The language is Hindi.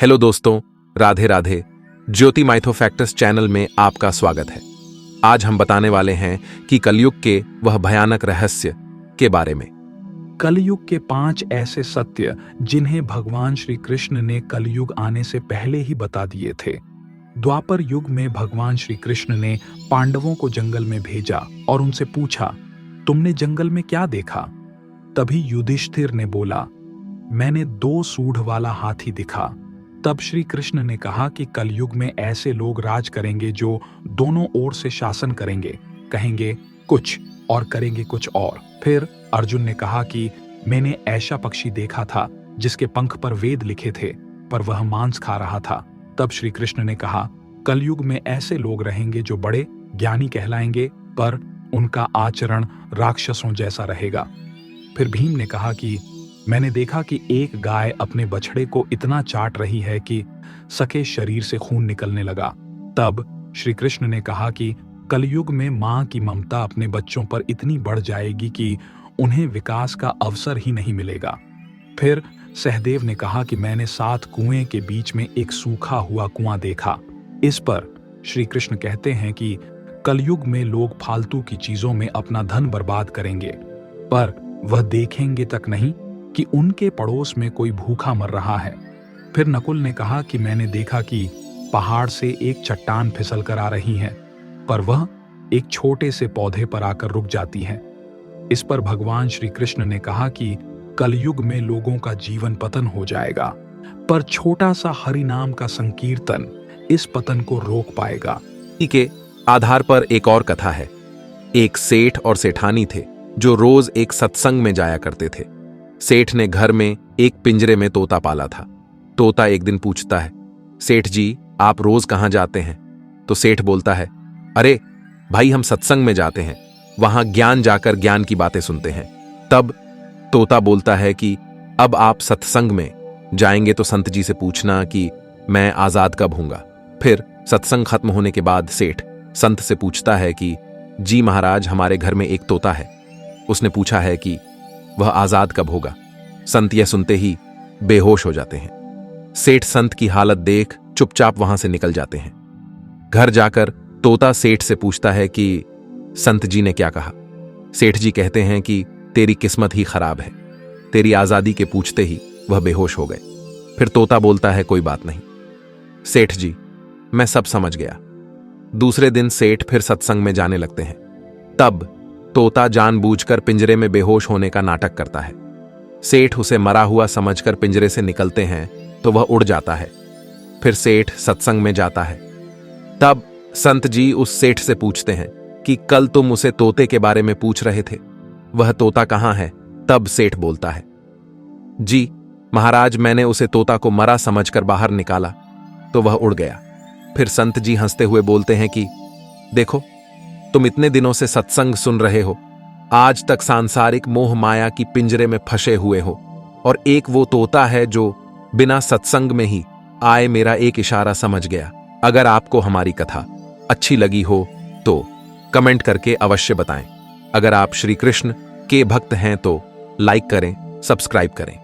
हेलो दोस्तों, राधे राधे। ज्योति माइथोफैक्ट्स चैनल में आपका स्वागत है। आज हम बताने वाले हैं कि कलयुग के वह भयानक रहस्य के बारे में। कलयुग के 5 ऐसे सत्य जिन्हें भगवान श्री कृष्ण ने कलयुग आने से पहले ही बता दिए थे। द्वापर युग में भगवान श्री कृष्ण ने पांडवों को जंगल में भेजा और उनसे पूछा, तुमने जंगल में क्या देखा? तभी युधिष्ठिर ने बोला, मैंने 2 सूंड वाला हाथी दिखा। तब श्री कृष्ण ने कहा कि कलयुग में ऐसे लोग राज करेंगे जो दोनों ओर से शासन करेंगे, कहेंगे कुछ और करेंगे कुछ और। फिर अर्जुन ने कहा कि मैंने ऐसा पक्षी देखा था जिसके पंख पर वेद लिखे थे, पर वह मांस खा रहा था। तब श्री कृष्ण ने कहा, कलयुग में ऐसे लोग रहेंगे जो बड़े ज्ञानी कहलाएंगे, पर उनका आचरण राक्षसों जैसा रहेगा। फिर भीम ने कहा कि मैंने देखा कि एक गाय अपने बछड़े को इतना चाट रही है कि सके शरीर से खून निकलने लगा। तब श्री कृष्ण ने कहा कि कलयुग में मां की ममता अपने बच्चों पर इतनी बढ़ जाएगी कि उन्हें विकास का अवसर ही नहीं मिलेगा। फिर सहदेव ने कहा कि मैंने 7 कुएं के बीच में एक सूखा हुआ कुआं देखा। इस पर श्री कृष्ण कहते हैं कि कलयुग में लोग फालतू की चीजों में अपना धन बर्बाद करेंगे, पर वह देखेंगे तक नहीं कि उनके पड़ोस में कोई भूखा मर रहा है। फिर नकुल ने कहा कि मैंने देखा कि पहाड़ से एक चट्टान फिसल कर आ रही है, पर वह एक छोटे से पौधे पर आकर रुक जाती है। इस पर भगवान श्री कृष्ण ने कहा कि कलयुग में लोगों का जीवन पतन हो जाएगा, पर छोटा सा हरि नाम का संकीर्तन इस पतन को रोक पाएगा। इसी के आधार पर एक और कथा है। एक सेठ और सेठानी थे जो रोज एक सत्संग में जाया करते थे। सेठ ने घर में एक पिंजरे में तोता पाला था। तोता एक दिन पूछता है, सेठ जी आप रोज कहां जाते हैं? तो सेठ बोलता है, अरे भाई हम सत्संग में जाते हैं, वहां ज्ञान जाकर ज्ञान की बातें सुनते हैं। तब तोता बोलता है कि अब आप सत्संग में जाएंगे तो संत जी से पूछना कि मैं आजाद कब होऊंगा। फिर सत्संग खत्म होने के बाद सेठ संत से पूछता है कि जी महाराज हमारे घर में एक तोता है, उसने पूछा है कि वह आजाद कब होगा। संत यह सुनते ही बेहोश हो जाते हैं। सेठ संत की हालत देख चुपचाप वहां से निकल जाते हैं। घर जाकर तोता सेठ से पूछता है कि संत जी ने क्या कहा। सेठ जी कहते हैं कि तेरी किस्मत ही खराब है, तेरी आजादी के पूछते ही वह बेहोश हो गए। फिर तोता बोलता है, कोई बात नहीं सेठ जी, मैं सब समझ गया। दूसरे दिन सेठ फिर सत्संग में जाने लगते हैं। तब तोता जानबूझकर पिंजरे में बेहोश होने का नाटक करता है। सेठ उसे मरा हुआ समझकर पिंजरे से निकलते हैं तो वह उड़ जाता है। फिर सेठ सत्संग में जाता है। तब संत जी उस सेठ से पूछते हैं कि कल तुम उसे तोते के बारे में पूछ रहे थे, वह तोता कहां है? तब सेठ बोलता है, जी महाराज मैंने उसे तोता को मरा समझकर बाहर निकाला तो वह उड़ गया। फिर संत जी हंसते हुए बोलते हैं कि देखो तुम इतने दिनों से सत्संग सुन रहे हो, आज तक सांसारिक मोह माया की पिंजरे में फंसे हुए हो, और एक वो तोता है जो बिना सत्संग में ही आए मेरा एक इशारा समझ गया। अगर आपको हमारी कथा अच्छी लगी हो तो कमेंट करके अवश्य बताएं। अगर आप श्री कृष्ण के भक्त हैं तो लाइक करें, सब्सक्राइब करें।